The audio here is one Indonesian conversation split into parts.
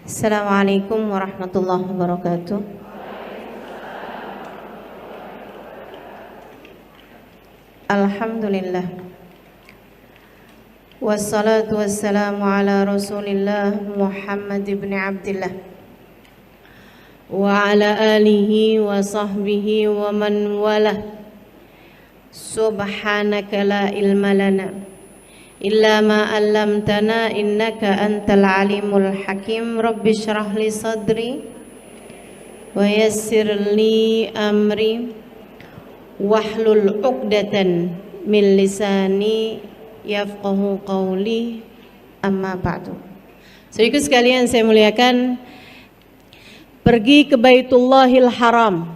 Assalamualaikum warahmatullahi wabarakatuh. Alhamdulillah. Wassalatu wassalamu ala Rasulillah Muhammad ibn Abdillah wa ala alihi wa sahbihi wa man walah. Subhanaka la ilma lana illa ma 'allamtana innaka antal alimul hakim. Rabbi shrah li sadri wa yassir li amri wahlul 'uqdatan min lisani yafqahu qawli, amma ba'du. Saudaraku sekalian saya muliakan, pergi ke Baitullahil Haram,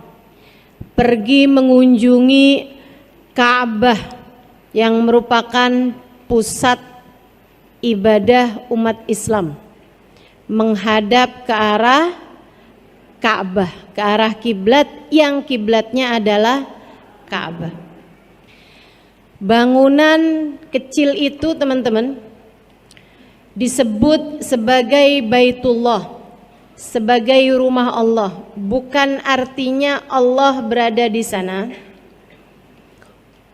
pergi mengunjungi Ka'bah yang merupakan pusat ibadah umat Islam, menghadap ke arah Ka'bah, ke arah kiblat yang kiblatnya adalah Ka'bah. Bangunan kecil itu teman-teman disebut sebagai Baitullah, sebagai rumah Allah. Bukan artinya Allah berada di sana,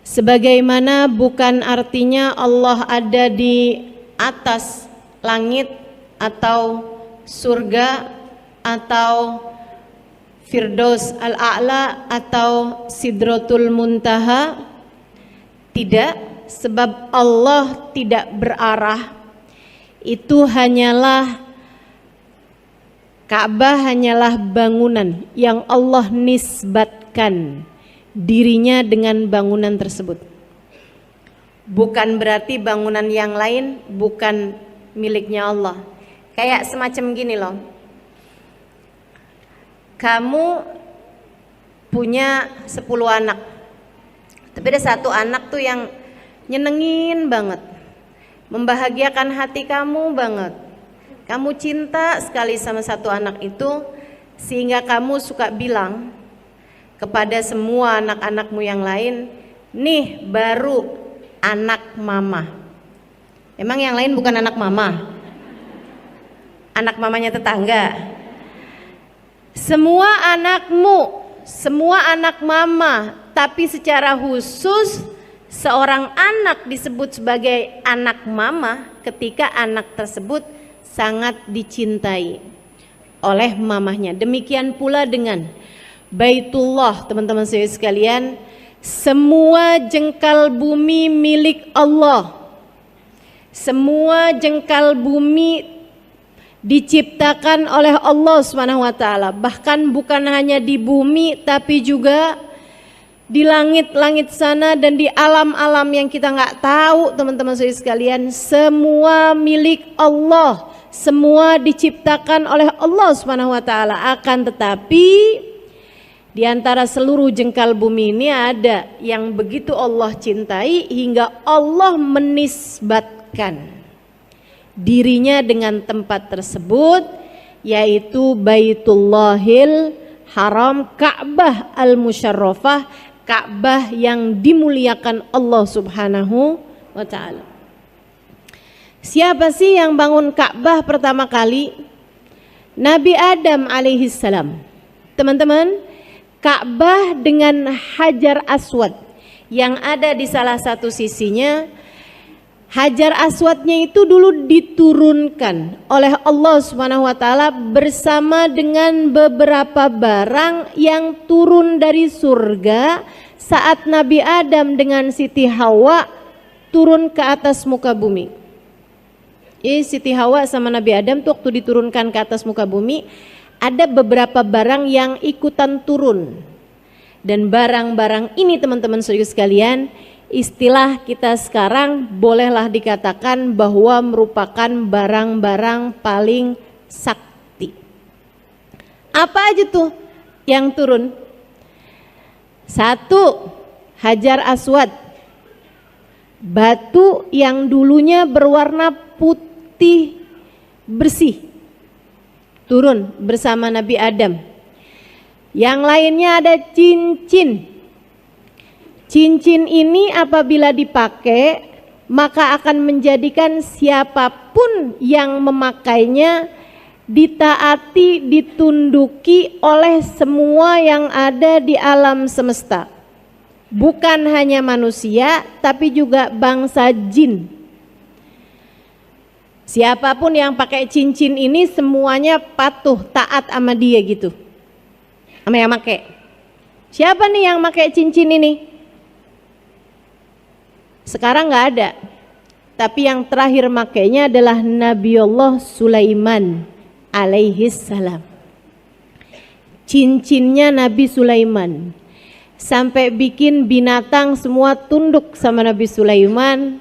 sebagaimana bukan artinya Allah ada di atas langit atau surga atau Firdaus al-A'la atau Sidratul Muntaha. Tidak, sebab Allah tidak berarah. Itu hanyalah Ka'bah, hanyalah bangunan yang Allah nisbatkan dirinya dengan bangunan tersebut. Bukan berarti bangunan yang lain bukan miliknya Allah. Kayak semacam gini loh. Kamu punya 10 anak, tapi ada satu anak tuh yang nyenengin banget, membahagiakan hati kamu banget. Kamu cinta sekali sama satu anak itu, sehingga kamu suka bilang kepada semua anak-anakmu yang lain, nih baru anak mama. Emang yang lain bukan anak mama? Anak mamanya tetangga. Semua anakmu, semua anak mama, tapi secara khusus seorang anak disebut sebagai anak mama ketika anak tersebut sangat dicintai oleh mamahnya. Demikian pula dengan Baitullah, teman-teman saya sekalian, semua jengkal bumi milik Allah. Semua jengkal bumi diciptakan oleh Allah SWT. Bahkan bukan hanya di bumi, tapi juga di langit-langit sana dan di alam-alam yang kita nggak tahu, teman-teman saya sekalian. Semua milik Allah, semua diciptakan oleh Allah SWT. Akan tetapi di antara seluruh jengkal bumi ini ada yang begitu Allah cintai hingga Allah menisbatkan dirinya dengan tempat tersebut, yaitu Baitullahil Haram, Ka'bah al-Musyarrafah, Ka'bah yang dimuliakan Allah Subhanahu wa ta'ala. Siapa sih yang bangun Ka'bah pertama kali? Nabi Adam alaihissalam. Teman-teman, Ka'bah dengan Hajar Aswad yang ada di salah satu sisinya, Hajar Aswadnya itu dulu diturunkan oleh Allah Subhanahu wa ta'ala bersama dengan beberapa barang yang turun dari surga saat Nabi Adam dengan Siti Hawa turun ke atas muka bumi. Siti Hawa sama Nabi Adam tuh waktu diturunkan ke atas muka bumi, ada beberapa barang yang ikutan turun. Dan barang-barang ini teman-teman saudara sekalian, istilah kita sekarang bolehlah dikatakan bahwa merupakan barang-barang paling sakti. Apa aja tuh yang turun? Satu, Hajar Aswad, batu yang dulunya berwarna putih bersih, turun bersama Nabi Adam. Yang lainnya ada cincin. Cincin ini apabila dipakai maka akan menjadikan siapapun yang memakainya ditaati, ditunduki oleh semua yang ada di alam semesta. Bukan hanya manusia, tapi juga bangsa jin. Siapapun yang pakai cincin ini semuanya patuh, taat sama dia gitu. Sama yang pakai. Siapa nih yang pakai cincin ini? Sekarang nggak ada. Tapi yang terakhir makainya adalah Nabiullah Sulaiman alaihissalam. Cincinnya Nabi Sulaiman. Sampai bikin binatang semua tunduk sama Nabi Sulaiman.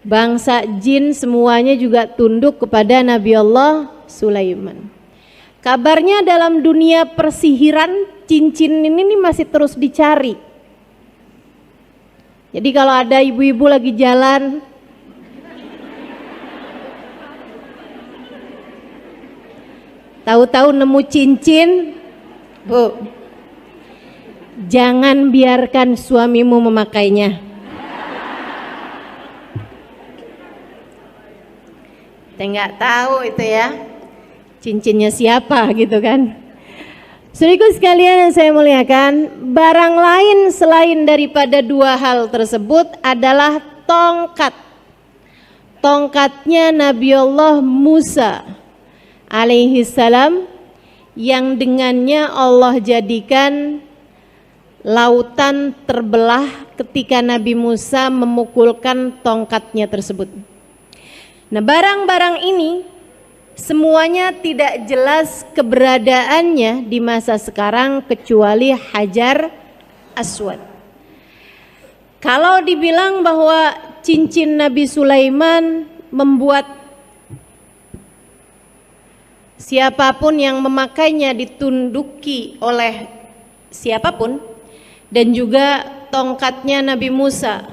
Bangsa jin semuanya juga tunduk kepada Nabi Allah Sulaiman. Kabarnya dalam dunia persihiran cincin ini masih terus dicari. Jadi kalau ada ibu-ibu lagi jalan, tahu-tahu nemu cincin, Bu, jangan biarkan suamimu memakainya. Saya nggak tahu itu ya, cincinnya siapa gitu kan. Saudaraku sekalian yang saya muliakan, barang lain selain daripada dua hal tersebut adalah tongkat. Tongkatnya Nabiullah Musa alaihissalam, yang dengannya Allah jadikan lautan terbelah ketika Nabi Musa memukulkan tongkatnya tersebut. Nah, barang-barang ini semuanya tidak jelas keberadaannya di masa sekarang kecuali Hajar Aswad. Kalau dibilang bahwa cincin Nabi Sulaiman membuat siapapun yang memakainya ditunduki oleh siapapun, dan juga tongkatnya Nabi Musa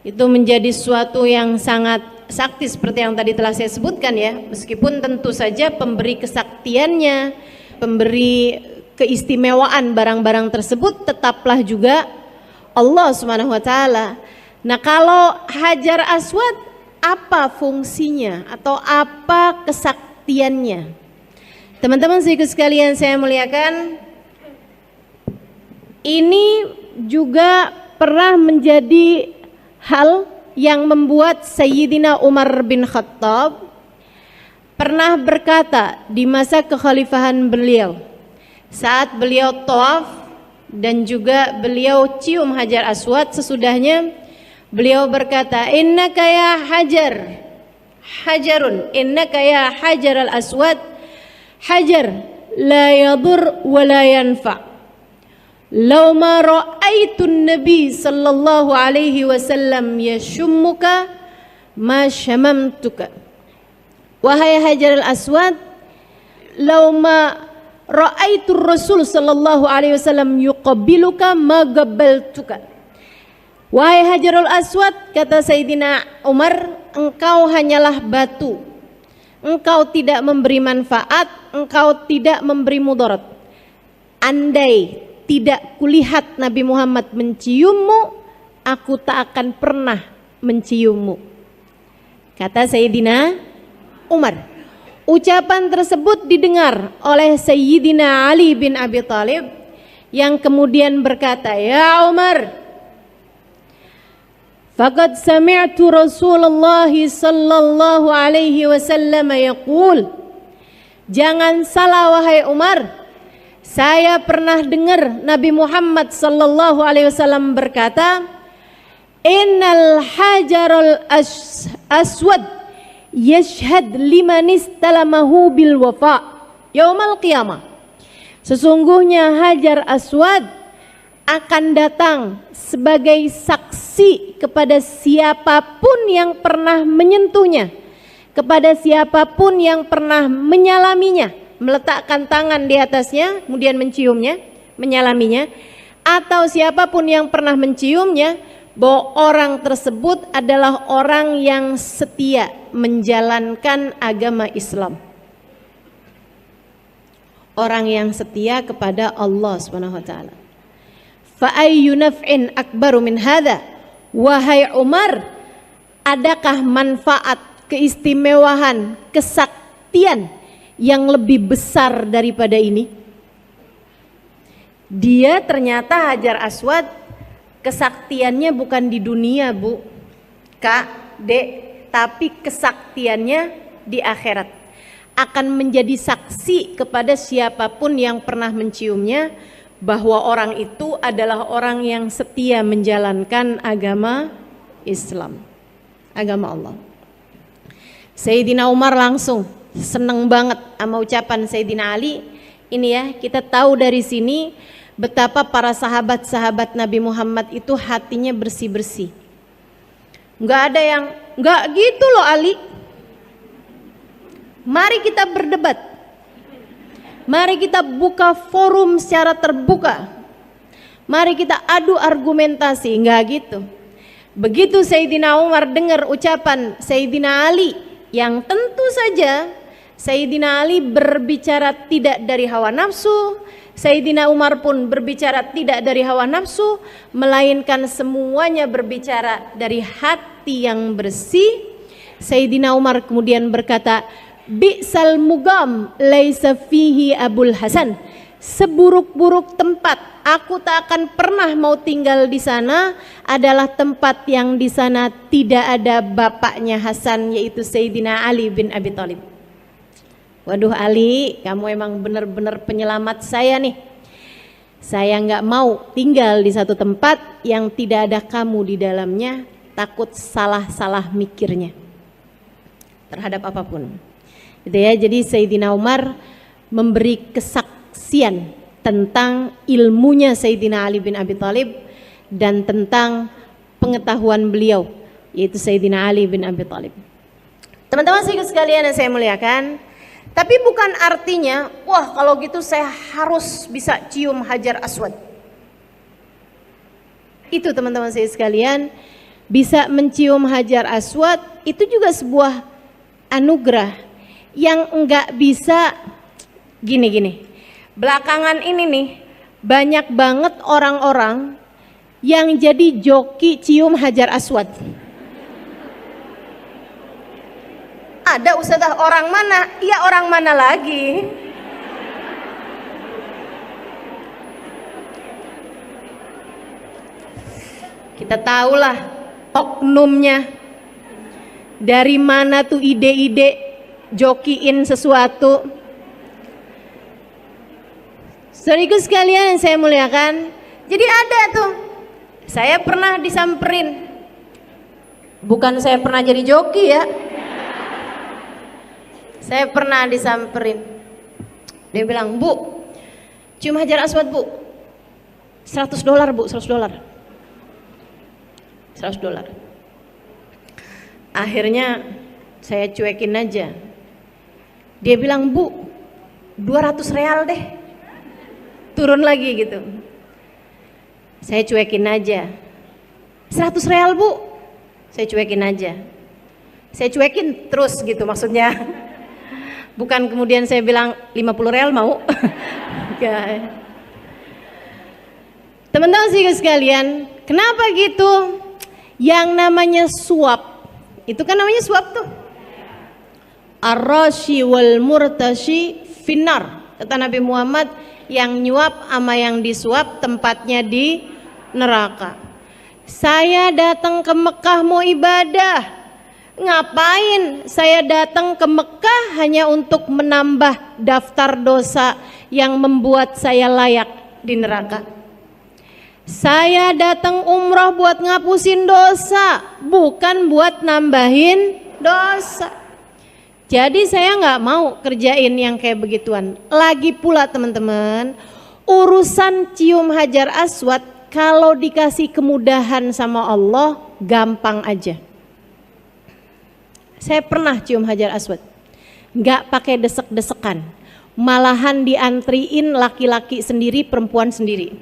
itu menjadi suatu yang sangat sakti seperti yang tadi telah saya sebutkan ya, meskipun tentu saja pemberi kesaktiannya, pemberi keistimewaan barang-barang tersebut tetaplah juga Allah Subhanahu wa taala. Nah, kalau Hajar Aswad apa fungsinya atau apa kesaktiannya? Teman-teman sekalian saya muliakan, ini juga pernah menjadi hal yang membuat Sayyidina Umar bin Khattab pernah berkata di masa kekhalifahan beliau, saat beliau tawaf dan juga beliau cium Hajar Aswad, sesudahnya beliau berkata, innaka ya Hajar, Hajarun, innaka ya Hajar al-Aswad, Hajar la yadur wa la yanfa'. Lau ma ra'aitun Nabi sallallahu alaihi wasallam yashummuka ma syamamtuka. Wahai Hajar al-Aswad, lau ma ra'aitur Rasul sallallahu alaihi wasallam yuqabbiluka ma qabbaltuka. Wahai Hajarul Aswad, kata Sayyidina Umar, engkau hanyalah batu. Engkau tidak memberi manfaat, engkau tidak memberi mudarat. Andai tidak kulihat Nabi Muhammad menciummu, aku tak akan pernah menciummu, kata Sayyidina Umar. Ucapan tersebut didengar oleh Sayyidina Ali bin Abi Thalib, yang kemudian berkata, ya Umar, faqad sami'tu Rasulullah sallallahu alaihi wasallam yaqul, jangan salah wahai Umar, saya pernah dengar Nabi Muhammad sallallahu alaihi wasallam berkata, innal hajarul aswad yashhad liman istalamahu bil wafa yaumal qiyamah. Sesungguhnya Hajar Aswad akan datang sebagai saksi kepada siapapun yang pernah menyentuhnya, kepada siapapun yang pernah menyalaminya, meletakkan tangan di atasnya, kemudian menciumnya, menyalaminya, atau siapapun yang pernah menciumnya, bahwa orang tersebut adalah orang yang setia menjalankan agama Islam. Orang yang setia kepada Allah Subhanahu wa taala. Fa ayyu naf'in akbaru min hadza? Wahai Umar, adakah manfaat, keistimewaan, kesaktian yang lebih besar daripada ini? Dia ternyata Hajar Aswad kesaktiannya bukan di dunia, Bu, Kak, Dek, tapi kesaktiannya di akhirat. Akan menjadi saksi kepada siapapun yang pernah menciumnya bahwa orang itu adalah orang yang setia menjalankan agama Islam, agama Allah. Sayyidina Umar langsung seneng banget sama ucapan Sayyidina Ali. Ini ya, kita tahu dari sini betapa para sahabat-sahabat Nabi Muhammad itu hatinya bersih-bersih. Nggak ada yang, nggak gitu loh Ali. Mari kita berdebat. Mari kita buka forum secara terbuka. Mari kita adu argumentasi, nggak gitu. Begitu Sayyidina Umar dengar ucapan Sayyidina Ali, yang tentu saja Sayyidina Ali berbicara tidak dari hawa nafsu, Sayyidina Umar pun berbicara tidak dari hawa nafsu, melainkan semuanya berbicara dari hati yang bersih. Sayyidina Umar kemudian berkata, bi'sal mugam laisa fihi Abul Hasan. Seburuk-buruk tempat aku tak akan pernah mau tinggal di sana adalah tempat yang di sana tidak ada bapaknya Hasan, yaitu Sayyidina Ali bin Abi Thalib. Waduh Ali, kamu emang benar-benar penyelamat saya nih. Saya nggak mau tinggal di satu tempat yang tidak ada kamu di dalamnya, takut salah-salah mikirnya terhadap apapun. Gitu ya, jadi Sayyidina Umar memberi kesaksian tentang ilmunya Sayyidina Ali bin Abi Thalib dan tentang pengetahuan beliau, yaitu Sayyidina Ali bin Abi Thalib. Teman-teman sekalian yang saya muliakan, tapi bukan artinya, wah kalau gitu saya harus bisa cium Hajar Aswad. Itu teman-teman saya sekalian, bisa mencium Hajar Aswad itu juga sebuah anugerah yang enggak bisa gini-gini. Belakangan ini nih, banyak banget orang-orang yang jadi joki cium Hajar Aswad. Ada ustazah, orang mana? Iya orang mana lagi? Kita tahulah oknumnya. Dari mana tuh ide-ide jokiin sesuatu. Saudariku sekalian yang saya muliakan, jadi ada tuh, saya pernah disamperin. Bukan saya pernah jadi joki ya. Saya pernah disamperin. Dia bilang, "Bu, cium Hajar Aswad, Bu. $100, Bu, $100." $100. Akhirnya saya cuekin aja. Dia bilang, "Bu, $200 deh." Turun lagi gitu. Saya cuekin aja. $100, Bu. Saya cuekin aja. Saya cuekin terus gitu maksudnya. Bukan kemudian saya bilang $50 mau. Teman-teman sekalian, kenapa gitu? Yang namanya suap, itu kan namanya suap tuh. Ar-rashi wal murtashi finnar. Kata Nabi Muhammad, yang nyuap sama yang disuap tempatnya di neraka. Saya datang ke Mekah mau ibadah. Ngapain saya datang ke Mekah hanya untuk menambah daftar dosa yang membuat saya layak di neraka? Saya datang umrah buat ngapusin dosa, bukan buat nambahin dosa. Jadi saya nggak mau kerjain yang kayak begituan. Lagi pula teman-teman, urusan cium Hajar Aswad kalau dikasih kemudahan sama Allah gampang aja. Saya pernah cium Hajar Aswad, nggak pakai desek-desekan, malahan diantriin laki-laki sendiri, perempuan sendiri.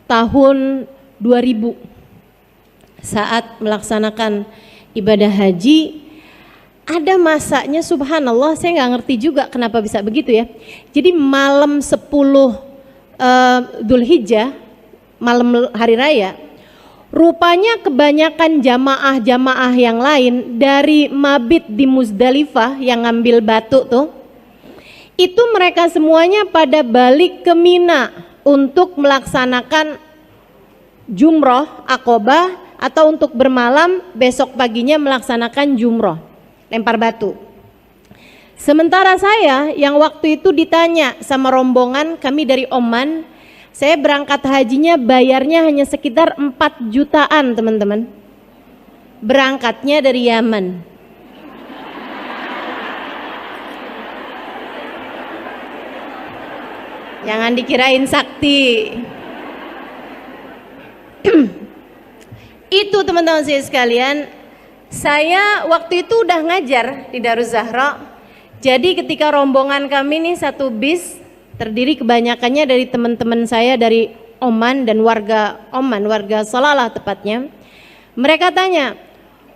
Tahun 2000 saat melaksanakan ibadah haji, ada masanya subhanallah, saya nggak ngerti juga kenapa bisa begitu ya. Jadi malam 10 Dzulhijjah, malam hari raya, Rupanya kebanyakan jamaah-jamaah yang lain dari mabit di Muzdalifah yang ngambil batu tuh, itu mereka semuanya pada balik ke Mina untuk melaksanakan jumroh Aqobah atau untuk bermalam besok paginya melaksanakan jumroh, lempar batu. Sementara saya yang waktu itu ditanya sama rombongan kami dari Oman, saya berangkat hajinya bayarnya hanya sekitar 4 jutaan teman-teman. Berangkatnya dari Yaman. Jangan dikirain sakti. Itu teman-teman saya sekalian, saya waktu itu udah ngajar di Daruz Zahra. Jadi ketika rombongan kami nih satu bis, terdiri kebanyakannya dari teman-teman saya dari Oman dan warga Oman, warga Salalah tepatnya. Mereka tanya,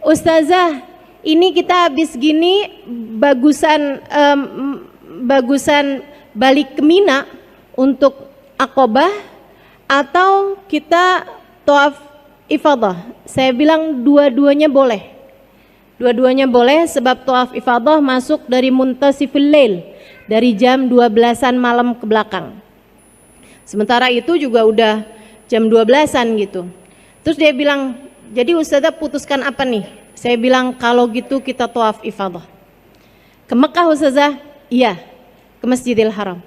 Ustazah, ini kita habis gini bagusan balik ke Mina untuk Aqobah atau kita tawaf ifadah? Saya bilang dua-duanya boleh. Dua-duanya boleh sebab tawaf ifadah masuk dari muntasifil lail, dari jam 12-an malam ke belakang. Sementara itu juga udah jam 12-an gitu. Terus dia bilang, jadi Ustazah putuskan apa nih? Saya bilang, kalau gitu kita tawaf ifadah. Ke Mekah Ustazah? Iya, ke Masjidil Haram.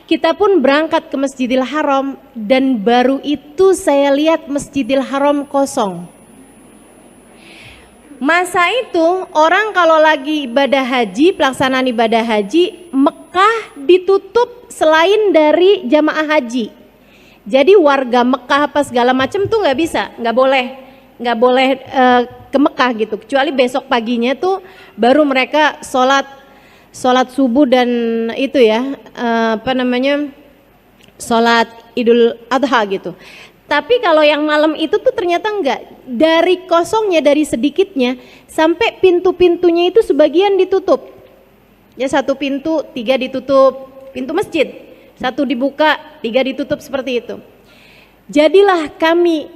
Kita pun berangkat ke Masjidil Haram dan baru itu saya lihat Masjidil Haram kosong. Masa itu orang kalau lagi ibadah haji, pelaksanaan ibadah haji, Mekah ditutup selain dari jamaah haji. Jadi warga Mekah apa segala macam tuh nggak bisa, nggak boleh ke Mekah gitu. Kecuali besok paginya tuh baru mereka sholat subuh dan itu ya sholat Idul Adha gitu. Tapi kalau yang malam itu tuh ternyata enggak, dari kosongnya, dari sedikitnya sampai pintu-pintunya itu sebagian ditutup. Ya satu pintu, 3 ditutup, pintu masjid, 1 dibuka, 3 ditutup seperti itu. Jadilah kami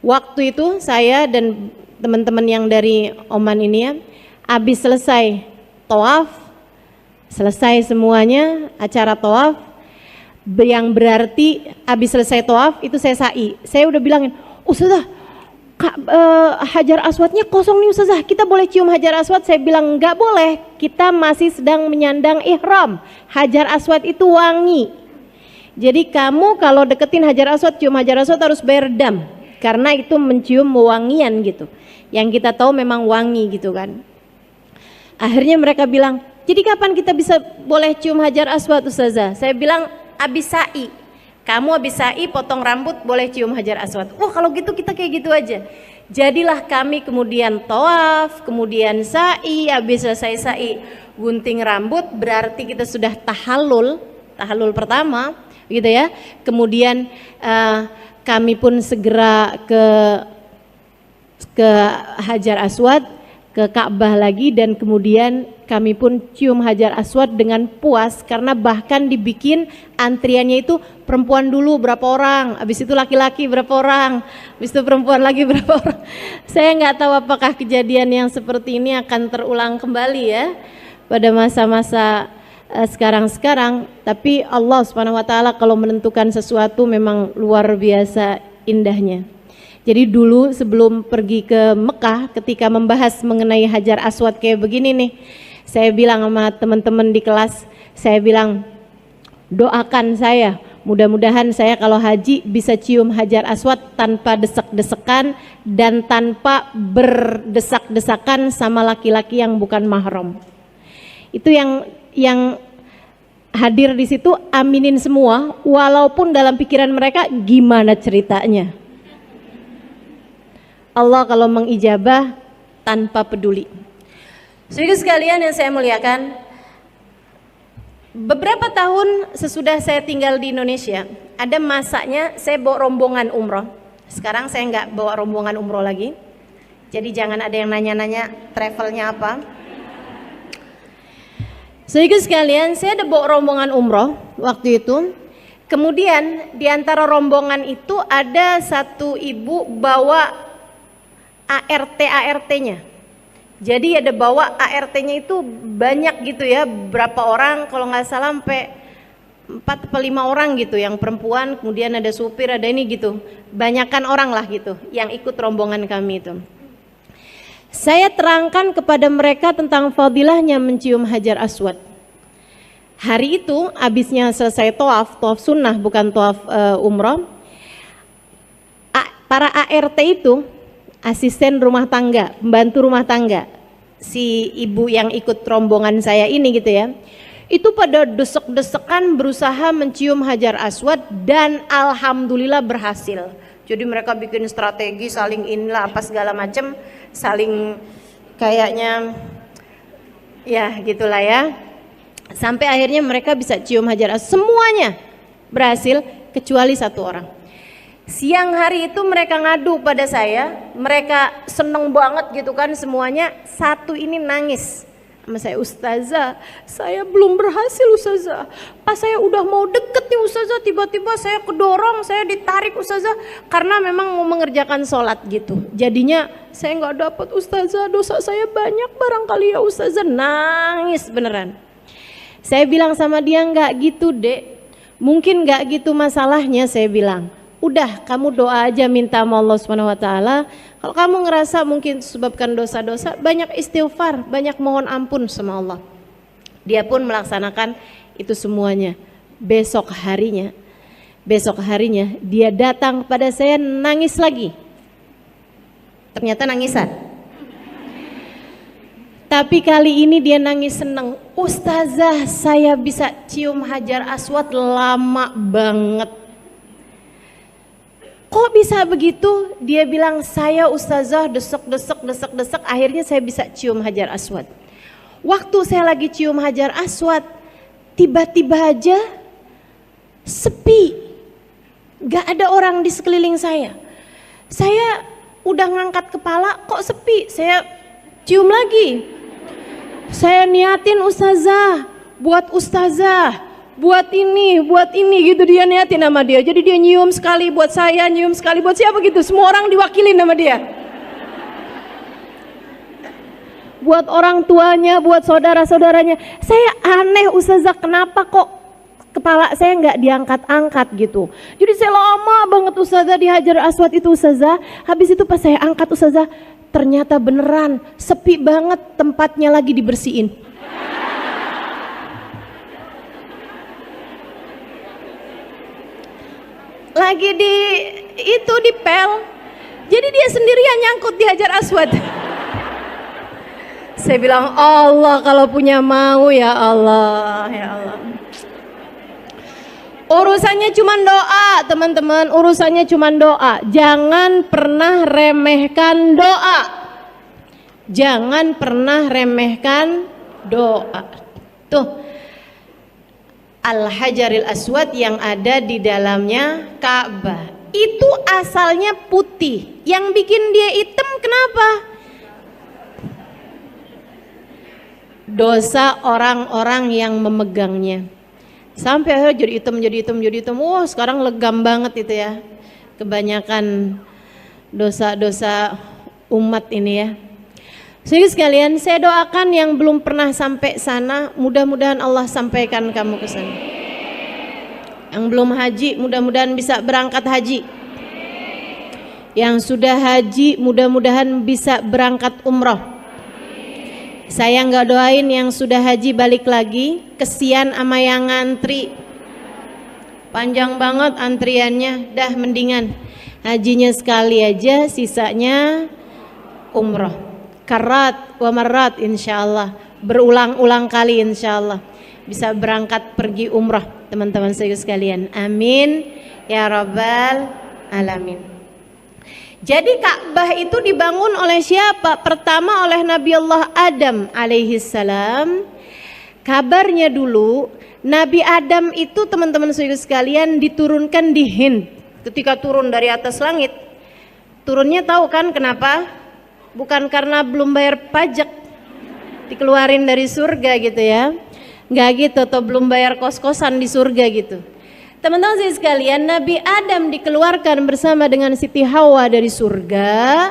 waktu itu, saya dan teman-teman yang dari Oman ini ya, habis selesai tawaf, selesai semuanya acara tawaf, yang berarti habis selesai tawaf itu saya sa'i. Saya udah bilangin, Ustazah, Hajar Aswadnya kosong nih Ustazah, kita boleh cium Hajar Aswad? Saya bilang enggak boleh, kita masih sedang menyandang ihram. Hajar Aswad itu wangi. Jadi kamu kalau deketin Hajar Aswad, cium Hajar Aswad harus bayar dam, karena itu mencium wangian gitu. Yang kita tahu memang wangi gitu kan. Akhirnya mereka bilang, jadi kapan kita bisa boleh cium Hajar Aswad Ustazah? Saya bilang, abis sa'i, kamu abis sa'i potong rambut boleh cium Hajar Aswad. Wah kalau gitu kita kayak gitu aja. Jadilah kami kemudian tawaf, kemudian sa'i, habis selesai sa'i gunting rambut, berarti kita sudah tahallul pertama gitu ya. Kemudian kami pun segera ke Hajar Aswad, ke Ka'bah lagi, dan kemudian kami pun cium Hajar Aswad dengan puas karena bahkan dibikin antriannya itu perempuan dulu berapa orang, habis itu laki-laki berapa orang, habis itu perempuan lagi berapa orang. Saya nggak tahu apakah kejadian yang seperti ini akan terulang kembali ya pada masa-masa sekarang-sekarang, tapi Allah Subhanahu wa taala kalau menentukan sesuatu memang luar biasa indahnya. Jadi dulu sebelum pergi ke Mekah, ketika membahas mengenai Hajar Aswad kayak begini nih, saya bilang sama teman-teman di kelas, saya bilang, doakan saya, mudah-mudahan saya kalau haji bisa cium Hajar Aswad tanpa desek-desekan dan tanpa berdesak-desakan sama laki-laki yang bukan mahram. Itu yang hadir di situ aminin semua, walaupun dalam pikiran mereka gimana ceritanya. Allah kalau mengijabah tanpa peduli. Saudara sekalian yang saya muliakan, beberapa tahun sesudah saya tinggal di Indonesia, ada masanya saya bawa rombongan umroh. Sekarang saya nggak bawa rombongan umroh lagi. Jadi jangan ada yang nanya-nanya travelnya apa. Saudara sekalian, saya ada bawa rombongan umroh waktu itu. Kemudian di antara rombongan itu ada satu ibu bawa ART-nya. Jadi ada bawa ART-nya itu banyak gitu ya, berapa orang, kalau nggak salah sampai 4 atau 5 orang gitu, yang perempuan, kemudian ada supir, ada ini gitu, banyakan orang lah gitu yang ikut rombongan kami itu. Saya terangkan kepada mereka tentang fadilahnya mencium Hajar Aswad. Hari itu habisnya selesai tawaf sunnah, bukan tawaf umroh, para ART itu, asisten rumah tangga, pembantu rumah tangga, si ibu yang ikut rombongan saya ini gitu ya, itu pada desek-desekan berusaha mencium Hajar Aswad dan alhamdulillah berhasil. Jadi mereka bikin strategi saling inilah apa segala macam, saling kayaknya ya gitulah ya. Sampai akhirnya mereka bisa cium Hajar Aswad, semuanya berhasil kecuali 1 orang. Siang hari itu mereka ngadu pada saya, mereka seneng banget gitu kan semuanya. 1 ini nangis sama saya, "Ustazah, saya belum berhasil Ustazah. Pas saya udah mau deket nih Ustazah, tiba-tiba saya kedorong, saya ditarik Ustazah, karena memang mau mengerjakan sholat gitu. Jadinya saya nggak dapat Ustazah, dosa saya banyak barangkali ya Ustazah." Nangis beneran. Saya bilang sama dia, "Nggak gitu Dek, mungkin nggak gitu masalahnya." Saya bilang, "Udah, kamu doa aja, minta sama Allah Subhanahu wa taala. Kalau kamu ngerasa mungkin disebabkan dosa-dosa, banyak istighfar, banyak mohon ampun sama Allah." Dia pun melaksanakan itu semuanya. Besok harinya dia datang pada saya nangis lagi. Ternyata nangisan. Tapi kali ini dia nangis seneng. "Ustazah, saya bisa cium Hajar Aswad lama banget." "Kok bisa begitu?" Dia bilang, "Saya Ustazah desek, akhirnya saya bisa cium Hajar Aswad. Waktu saya lagi cium Hajar Aswad, tiba-tiba aja sepi, gak ada orang di sekeliling saya. Saya udah ngangkat kepala, kok sepi, saya cium lagi. Saya niatin Ustazah, buat Ustazah, buat ini gitu, dia niatin sama dia. Jadi dia nyium sekali buat saya, nyium sekali buat siapa gitu, semua orang diwakilin sama dia. Buat orang tuanya, buat saudara-saudaranya. Saya aneh Ustazah, kenapa kok kepala saya nggak diangkat-angkat gitu. Jadi saya lama banget Ustazah di Hajar Aswad itu Ustazah. Habis itu pas saya angkat Ustazah, ternyata beneran sepi banget, tempatnya lagi dibersihin. Lagi di pel. Jadi dia sendirian nyangkut di Hajar Aswad. Saya bilang, Allah kalau punya mau, ya Allah, ya Allah. Urusannya cuma doa teman-teman, urusannya cuma doa. Jangan pernah remehkan doa. Jangan pernah remehkan doa. Tuh, Al-Hajaril Aswad yang ada di dalamnya Ka'bah itu asalnya putih. Yang bikin dia hitam kenapa? Dosa orang-orang yang memegangnya. Sampai akhirnya jadi hitam. Wah, sekarang legam banget itu ya. Kebanyakan dosa-dosa umat ini ya. Jadi sekalian, saya doakan yang belum pernah sampai sana, mudah-mudahan Allah sampaikan kamu ke sana. Yang belum haji, mudah-mudahan bisa berangkat haji. Yang sudah haji, mudah-mudahan bisa berangkat umroh. Saya nggak doain yang sudah haji balik lagi, kesian sama yang ngantri. Panjang banget antriannya, dah mendingan hajinya sekali aja, sisanya umroh. Karat wa marat insyaallah, berulang-ulang kali insyaallah bisa berangkat pergi umrah teman-teman saya sekalian. Amin ya rabbal alamin. Jadi Ka'bah itu dibangun oleh siapa? Pertama oleh Nabi Allah Adam alaihi salam. Kabarnya dulu Nabi Adam itu teman-teman saya sekalian diturunkan di Hind. Ketika turun dari atas langit, turunnya tahu kan kenapa? Bukan karena belum bayar pajak dikeluarin dari surga gitu ya, nggak gitu, atau belum bayar kos-kosan di surga gitu. Teman-teman saya sekalian, Nabi Adam dikeluarkan bersama dengan Siti Hawa dari surga,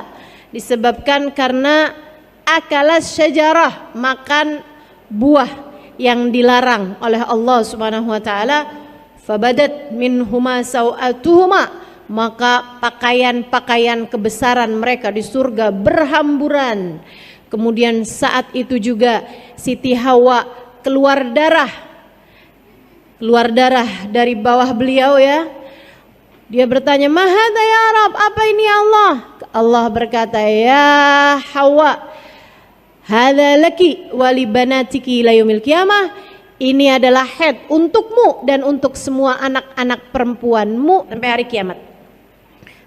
disebabkan karena akalas syajarah, makan buah yang dilarang oleh Allah Subhanahu wa taala. Fabadat minhuma sawatuhuma, maka pakaian-pakaian kebesaran mereka di surga berhamburan. Kemudian saat itu juga Siti Hawa keluar darah dari bawah beliau ya. Dia bertanya, "Mahadha ya Rab, apa ini ya Allah?" Allah berkata, "Ya Hawa, hadza laki wa li banatiki ila yaumil qiyamah." Ini adalah haid untukmu dan untuk semua anak-anak perempuanmu sampai hari kiamat.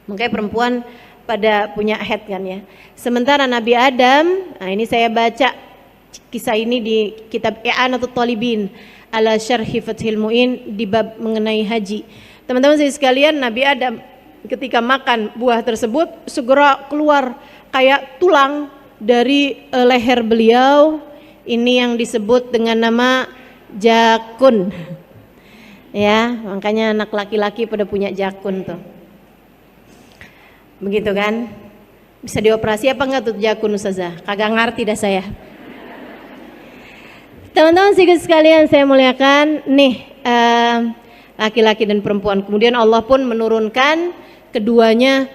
Makanya perempuan pada punya haid kan ya. Sementara Nabi Adam, nah ini saya baca kisah ini di kitab I'anatul Talibin ala Syarhi Fathil Mu'in di bab mengenai haji. Teman-teman saya sekalian, Nabi Adam ketika makan buah tersebut segera keluar kayak tulang dari leher beliau. Ini yang disebut dengan nama jakun. Ya, makanya anak laki-laki pada punya jakun tuh. Begitu kan? Bisa dioperasi apa enggak tuh jakun Ustazah? Kagak ngerti dah saya. Teman-teman sekalian saya muliakan, nih laki-laki dan perempuan. Kemudian Allah pun menurunkan keduanya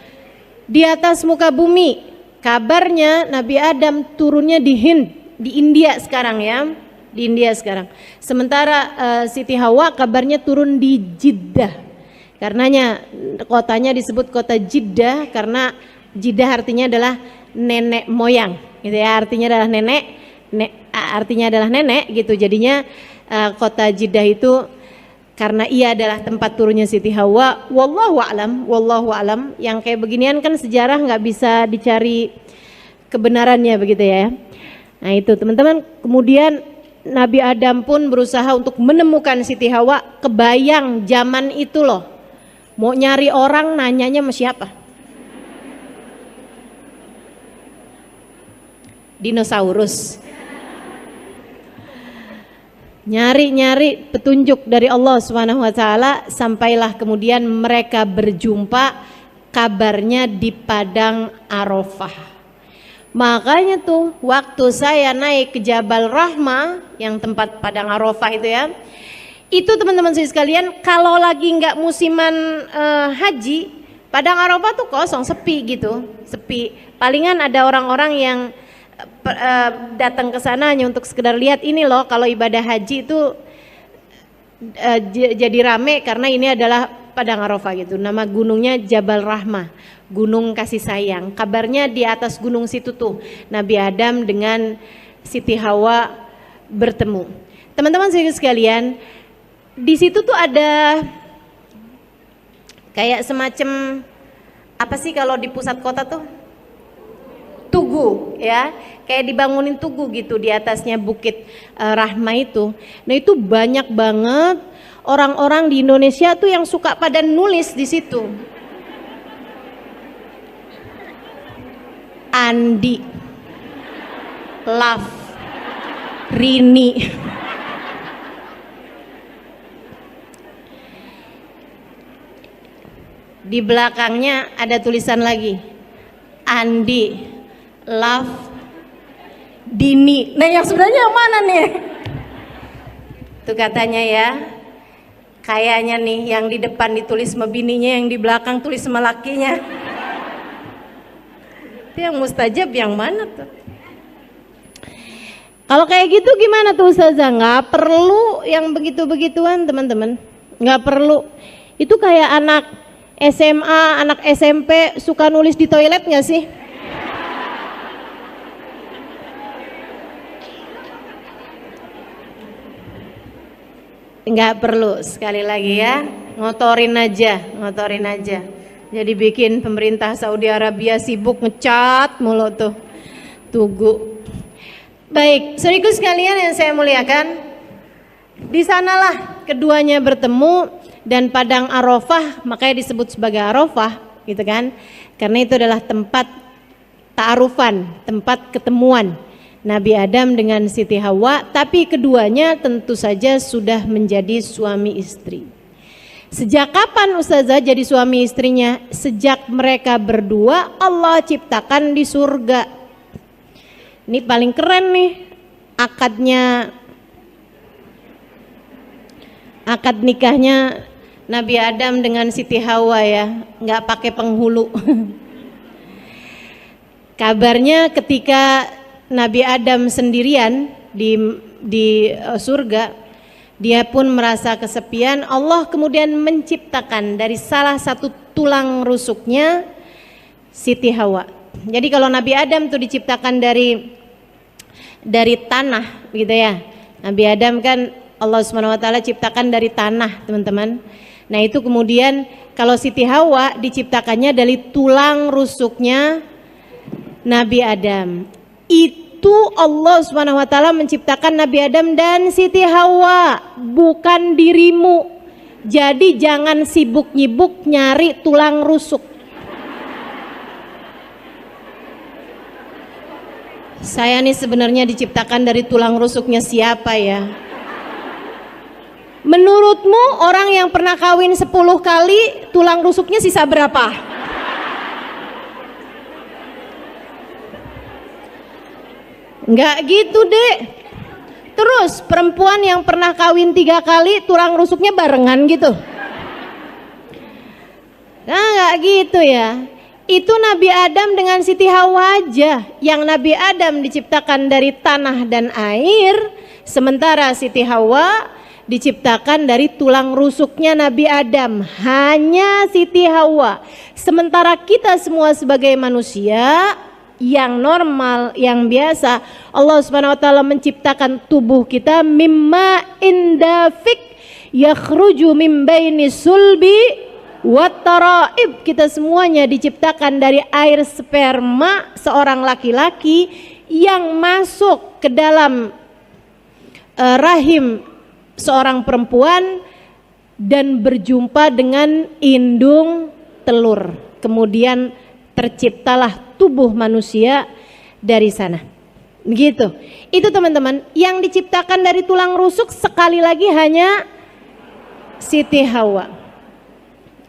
di atas muka bumi. Kabarnya Nabi Adam turunnya di Hind, di India sekarang ya. Di India sekarang. Sementara Siti Hawa kabarnya turun di Jeddah. Karenanya kotanya disebut kota Jeddah karena Jeddah artinya adalah nenek moyang, gitu ya. Artinya adalah nenek gitu. Jadinya kota Jeddah itu karena ia adalah tempat turunnya Siti Hawa. Wallahu a'lam. Yang kayak beginian kan sejarah nggak bisa dicari kebenarannya begitu ya. Nah itu teman-teman. Kemudian Nabi Adam pun berusaha untuk menemukan Siti Hawa. Kebayang zaman itu loh, mau nyari orang nanyanya sama siapa? Dinosaurus. Nyari-nyari petunjuk dari Allah Subhanahu wa taala, sampailah kemudian mereka berjumpa, kabarnya di padang Arafah. Makanya tuh waktu saya naik ke Jabal Rahmah yang tempat padang Arafah itu ya, itu teman-teman sekalian kalau lagi nggak musiman haji, padang Arafah tuh kosong, sepi gitu, sepi. Palingan ada orang-orang yang datang ke sana hanya untuk sekedar lihat. Ini loh kalau ibadah haji itu jadi rame karena ini adalah padang Arafah gitu. Nama gunungnya Jabal Rahmah, gunung kasih sayang. Kabarnya di atas gunung situ tuh Nabi Adam dengan Siti Hawa bertemu. Teman-teman sekalian, di situ tuh ada kayak semacam apa sih kalau di pusat kota tuh? Tugu ya, kayak dibangunin tugu gitu di atasnya bukit Rahmah itu. Nah itu banyak banget orang-orang di Indonesia tuh yang suka pada nulis di situ. Andi, Love, Rini. Di belakangnya ada tulisan lagi, Andi, Love, Dini. Nah yang sebenarnya yang mana nih? Itu katanya ya, kayaknya nih yang di depan ditulis sama bininya, yang di belakang tulis sama lakinya. Itu yang mustajab yang mana tuh? Kalau kayak gitu gimana tuh Ustazah? Nggak perlu yang begitu-begituan teman-teman, nggak perlu. Itu kayak anak SMA, anak SMP suka nulis di toilet nggak sih? Nggak perlu, sekali lagi ya, ngotorin aja. Jadi bikin pemerintah Saudi Arabia sibuk ngecat mulu tuh tugu. Baik, saudaraku sekalian yang saya muliakan, di sanalah keduanya bertemu dan padang Arafah makanya disebut sebagai Arafah, gitu kan? Karena itu adalah tempat ta'arufan, tempat ketemuan Nabi Adam dengan Siti Hawa, tapi keduanya tentu saja sudah menjadi suami istri. Sejak kapan ustazah jadi suami istrinya? Sejak mereka berdua Allah ciptakan di surga. Ini paling keren nih akad nikahnya Nabi Adam dengan Siti Hawa ya, nggak pakai penghulu. Kabarnya ketika Nabi Adam sendirian di surga, dia pun merasa kesepian. Allah kemudian menciptakan dari salah satu tulang rusuknya Siti Hawa. Jadi kalau Nabi Adam itu diciptakan dari tanah gitu ya. Nabi Adam kan Allah SWT ciptakan dari tanah, teman-teman. Nah, itu kemudian kalau Siti Hawa diciptakannya dari tulang rusuknya Nabi Adam. Itu Allah SWT menciptakan Nabi Adam dan Siti Hawa, bukan dirimu. Jadi jangan sibuk nyibuk nyari tulang rusuk. Saya nih sebenarnya diciptakan dari tulang rusuknya siapa ya? Menurutmu orang yang pernah kawin 10 kali tulang rusuknya sisa berapa? Enggak gitu dek. Terus perempuan yang pernah kawin 3 kali tulang rusuknya barengan gitu. Nah enggak gitu ya. Itu Nabi Adam dengan Siti Hawa aja. Yang Nabi Adam diciptakan dari tanah dan air, sementara Siti Hawa diciptakan dari tulang rusuknya Nabi Adam. Hanya Siti Hawa. Sementara kita semua sebagai manusia yang normal, yang biasa, Allah Subhanahu wa taala menciptakan tubuh kita mimma indafik yakhruju min baini sulbi wat taraib. Kita semuanya diciptakan dari air sperma seorang laki-laki yang masuk ke dalam rahim seorang perempuan dan berjumpa dengan indung telur. Kemudian terciptalah tubuh manusia dari sana. Begitu. Itu teman-teman, yang diciptakan dari tulang rusuk sekali lagi hanya Siti Hawa.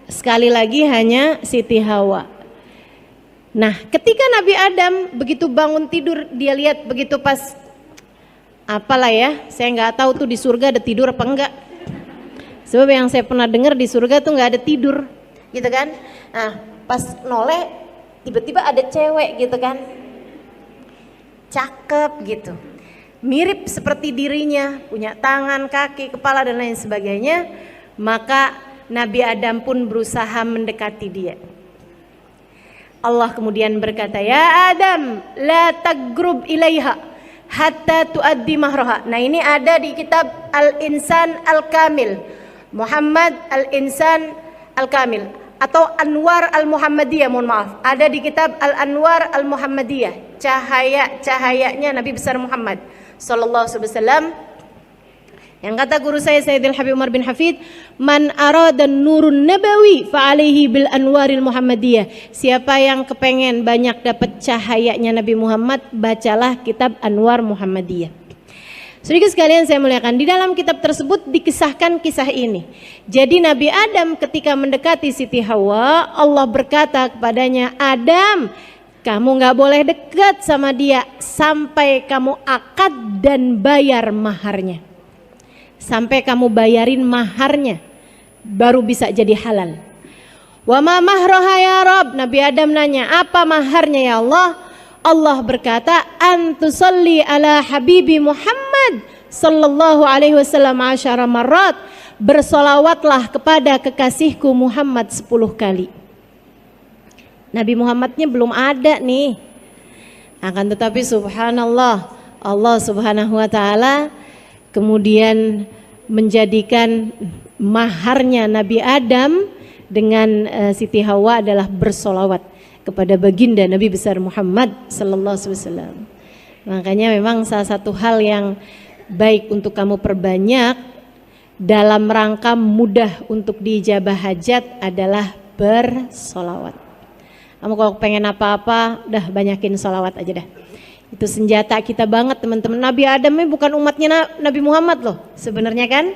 Sekali lagi hanya Siti Hawa. Nah, ketika Nabi Adam begitu bangun tidur, dia lihat begitu pas apalah ya, saya nggak tahu tuh di surga ada tidur apa enggak. Sebab yang saya pernah dengar di surga tuh nggak ada tidur, gitu kan? Nah, pas noleh tiba-tiba ada cewek gitu kan, cakep gitu, mirip seperti dirinya, punya tangan, kaki, kepala dan lain sebagainya. Maka Nabi Adam pun berusaha mendekati dia. Allah kemudian berkata, ya Adam, la tagrub ilaiha hatta tuaddi mahraha. Nah, ini ada di kitab Al-Insan Al-Kamil, Muhammad Al-Insan Al-Kamil, atau Anwar Al-Muhammadiyah, mohon maaf, ada di kitab Al-Anwar Al-Muhammadiyah, cahayanya Nabi besar Muhammad sallallahu alaihi wasallam. Yang kata guru saya Sayyidil Habib Umar bin Hafid, man arada nurun nabawi fa alaihi bil anwaril muhammadiyah. Siapa yang kepengen banyak dapat cahayanya Nabi Muhammad, bacalah kitab Anwar Muhammadiyah. Sedikit sekalian saya muliakan, di dalam kitab tersebut dikisahkan kisah ini. Jadi Nabi Adam ketika mendekati Siti Hawa, Allah berkata kepadanya, Adam, kamu gak boleh dekat sama dia sampai kamu akad dan bayar maharnya. Sampai kamu bayarin maharnya, baru bisa jadi halal. Wa ma mahroha ya Rabb. Nabi Adam nanya, apa maharnya ya Allah? Allah berkata, antusalli ala habibi Muhammad sallallahu alaihi wasallam asyara marrat. Bersolawatlah kepada kekasihku Muhammad 10 kali. Nabi Muhammadnya belum ada nih. Akan tetapi subhanallah, Allah subhanahu wa ta'ala kemudian menjadikan maharnya Nabi Adam dengan Siti Hawa adalah bersolawat kepada baginda Nabi besar Muhammad sallallahu alaihi wasallam. Makanya memang salah satu hal yang baik untuk kamu perbanyak dalam rangka mudah untuk diijabah hajat adalah bersolawat. Kamu kalau pengen apa-apa, udah banyakin solawat aja dah. Itu senjata kita banget teman-teman. Nabi Adam ini bukan umatnya Nabi Muhammad loh sebenarnya kan.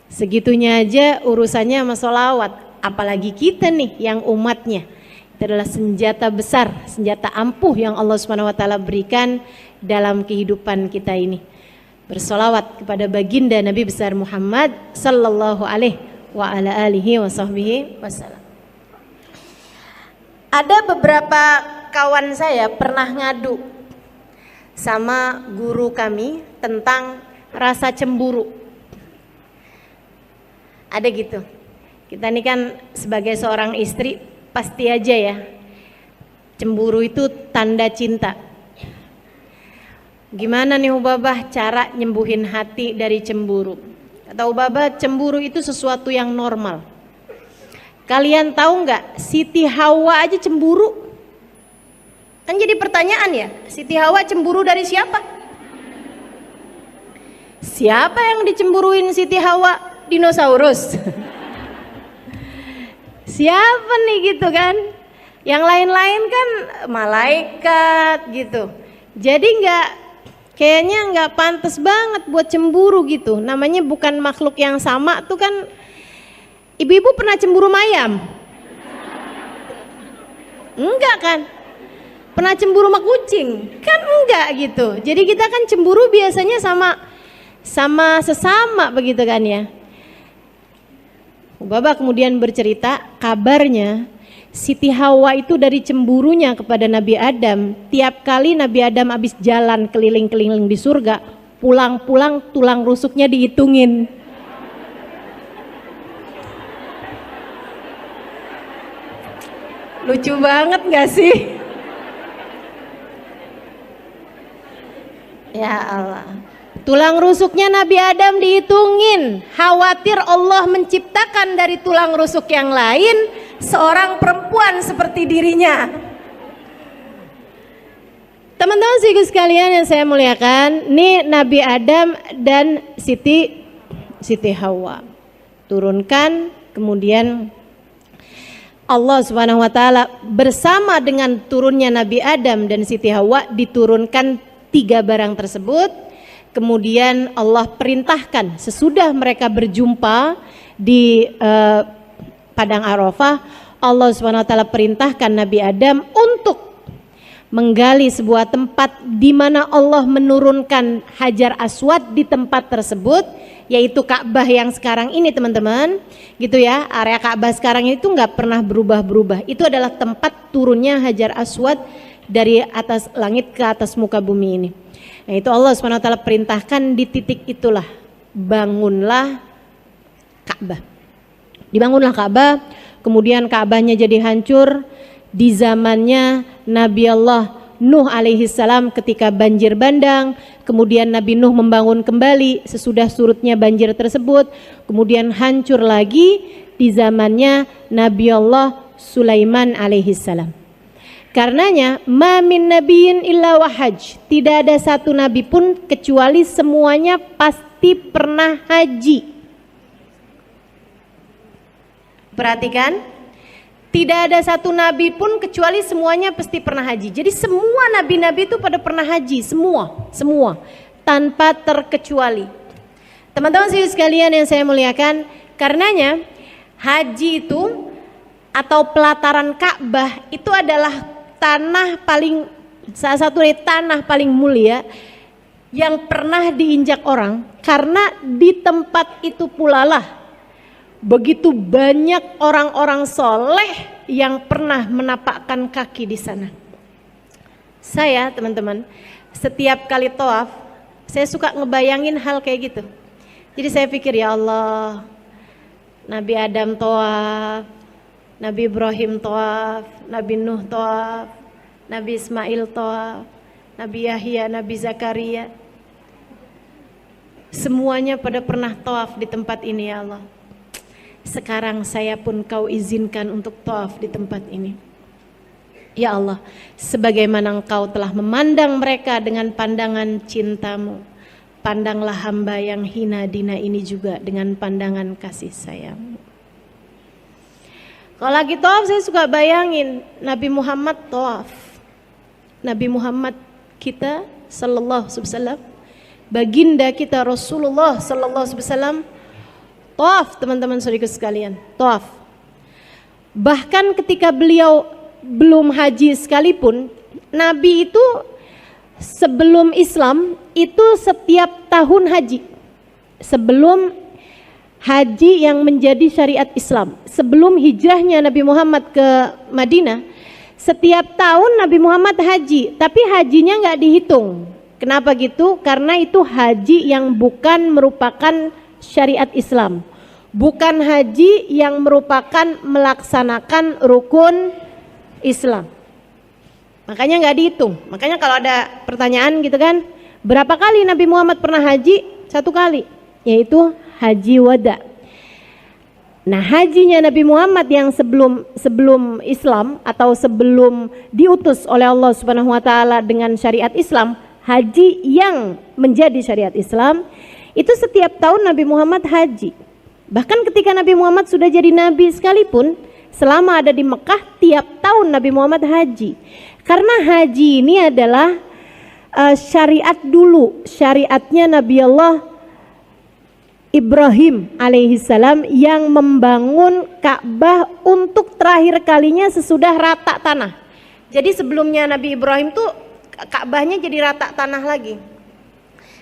Segitunya aja urusannya sama sholawat, apalagi kita nih yang umatnya. Itu adalah senjata besar, senjata ampuh yang Allah Subhanahu wa taala berikan dalam kehidupan kita ini. Bersolawat kepada baginda Nabi besar Muhammad sallallahu alaihi wa ala alihi wa sahbihi wasallam. Ada beberapa kawan saya pernah ngadu sama guru kami tentang rasa cemburu. Ada gitu. Kita ini kan sebagai seorang istri pasti aja ya, cemburu itu tanda cinta. Gimana nih Ubabah cara nyembuhin hati dari cemburu? Kata Ubabah, cemburu itu sesuatu yang normal. Kalian tahu nggak, Siti Hawa aja cemburu? Kan jadi pertanyaan ya, Siti Hawa cemburu dari siapa? Siapa yang dicemburuin Siti Hawa? Dinosaurus. Siapa nih gitu kan? Yang lain-lain kan malaikat gitu. Jadi kayaknya nggak pantas banget buat cemburu gitu. Namanya bukan makhluk yang sama tuh kan. Ibu-ibu pernah cemburu mayam? Enggak kan? Pernah cemburu sama kucing? Kan enggak gitu. Jadi kita kan cemburu biasanya sama sesama begitu kan ya. Ubabah kemudian bercerita, kabarnya Siti Hawa itu dari cemburunya kepada Nabi Adam, tiap kali Nabi Adam habis jalan keliling-keliling di surga, pulang-pulang tulang rusuknya dihitungin. Lucu banget gak sih? Ya Allah. Tulang rusuknya Nabi Adam dihitungin. Khawatir Allah menciptakan dari tulang rusuk yang lain seorang perempuan seperti dirinya. Teman-teman sekalian sekalian yang saya muliakan, ini Nabi Adam dan Siti Hawa turunkan, kemudian Allah Subhanahu wa taala bersama dengan turunnya Nabi Adam dan Siti Hawa diturunkan 3 barang tersebut. Kemudian Allah perintahkan sesudah mereka berjumpa di padang Arafah, Allah Subhanahu wa taala perintahkan Nabi Adam untuk menggali sebuah tempat di mana Allah menurunkan Hajar Aswad di tempat tersebut, yaitu Ka'bah yang sekarang ini teman-teman, gitu ya. Area Ka'bah sekarang itu nggak pernah berubah-berubah. Itu adalah tempat turunnya Hajar Aswad dari atas langit ke atas muka bumi ini. Nah itu Allah SWT perintahkan di titik itulah bangunlah Ka'bah. Dibangunlah Ka'bah, kemudian Ka'bahnya jadi hancur di zamannya Nabi Allah Nuh alaihi salam ketika banjir bandang. Kemudian Nabi Nuh membangun kembali sesudah surutnya banjir tersebut, kemudian hancur lagi di zamannya Nabi Allah Sulaiman alaihi salam. Karenanya ma min nabiyyin illa wahaj, tidak ada satu nabi pun kecuali semuanya pasti pernah haji. Perhatikan, tidak ada satu nabi pun kecuali semuanya pasti pernah haji. Jadi semua nabi-nabi itu pada pernah haji, semua tanpa terkecuali. Teman-teman sekalian yang saya muliakan, karenanya haji itu atau pelataran Ka'bah itu adalah salah satu dari tanah paling mulia yang pernah diinjak orang, karena di tempat itu pula lah begitu banyak orang-orang soleh yang pernah menapakkan kaki di sana. Saya teman-teman setiap kali tawaf saya suka ngebayangin hal kayak gitu. Jadi saya pikir, ya Allah, Nabi Adam tawaf, Nabi Ibrahim tawaf, Nabi Nuh tawaf, Nabi Ismail tawaf, Nabi Yahya, Nabi Zakaria, semuanya pada pernah tawaf di tempat ini, ya Allah. Sekarang saya pun Kau izinkan untuk tawaf di tempat ini. Ya Allah, sebagaimana Engkau telah memandang mereka dengan pandangan cinta-Mu, pandanglah hamba yang hina dina ini juga dengan pandangan kasih sayang. Kalau lagi tawaf saya suka bayangin Nabi Muhammad tawaf. Nabi Muhammad kita sallallahu alaihi wasallam, baginda kita Rasulullah sallallahu alaihi wasallam Tawaf, teman-teman saudaraku sekalian, tawaf. Bahkan ketika beliau belum haji sekalipun, Nabi itu sebelum Islam itu setiap tahun haji. Sebelum haji yang menjadi syariat Islam, sebelum hijrahnya Nabi Muhammad ke Madinah, setiap tahun Nabi Muhammad haji, tapi hajinya nggak dihitung. Kenapa gitu? Karena itu haji yang bukan merupakan syariat Islam, bukan haji yang merupakan melaksanakan rukun Islam. Makanya nggak dihitung. Makanya kalau ada pertanyaan gitu kan, berapa kali Nabi Muhammad pernah haji? 1 kali, yaitu haji wada. Nah, hajinya Nabi Muhammad yang sebelum Islam atau sebelum diutus oleh Allah Subhanahu wa taala dengan syariat Islam, haji yang menjadi syariat Islam, itu setiap tahun Nabi Muhammad haji. Bahkan ketika Nabi Muhammad sudah jadi nabi sekalipun, selama ada di Mekah, tiap tahun Nabi Muhammad haji. Karena haji ini adalah syariat dulu, syariatnya Nabi Allah Ibrahim alaihissalam yang membangun Ka'bah untuk terakhir kalinya sesudah rata tanah. Jadi sebelumnya Nabi Ibrahim tuh Ka'bahnya jadi rata tanah lagi.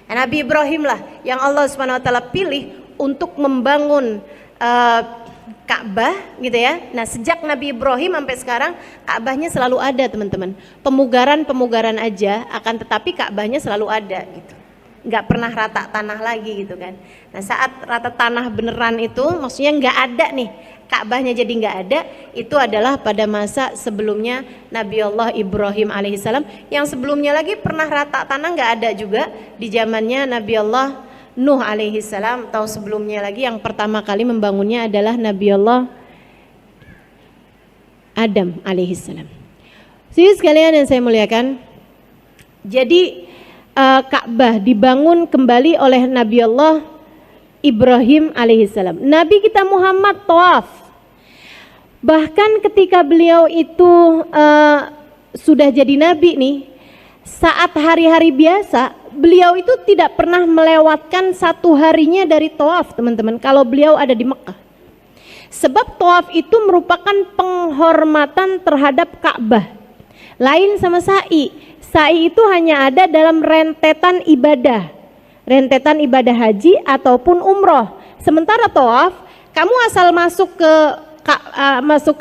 Nah, Nabi Ibrahim lah yang Allah Subhanahu wa taala pilih untuk membangun Ka'bah gitu ya. Nah, sejak Nabi Ibrahim sampai sekarang Ka'bahnya selalu ada, teman-teman. Pemugaran aja, akan tetapi Ka'bahnya selalu ada gitu. Nggak pernah rata tanah lagi gitu kan. Nah, saat rata tanah beneran itu maksudnya nggak ada nih, Ka'bahnya jadi nggak ada, itu adalah pada masa sebelumnya Nabi Allah Ibrahim alaihissalam. Yang sebelumnya lagi pernah rata tanah nggak ada juga di zamannya Nabi Allah Nuh alaihissalam. Atau sebelumnya lagi yang pertama kali membangunnya adalah Nabi Allah Adam alaihissalam. Saudara sekalian yang saya muliakan, jadi Ka'bah dibangun kembali oleh Nabi Allah Ibrahim alaihissalam. Nabi kita Muhammad tawaf. Bahkan ketika beliau itu sudah jadi nabi nih, saat hari-hari biasa beliau itu tidak pernah melewatkan 1 harinya dari tawaf, teman-teman, kalau beliau ada di Mekah. Sebab tawaf itu merupakan penghormatan terhadap Ka'bah. Lain sama sa'i. Sa'i itu hanya ada dalam rentetan ibadah haji ataupun umroh. Sementara tawaf, kamu asal masuk ke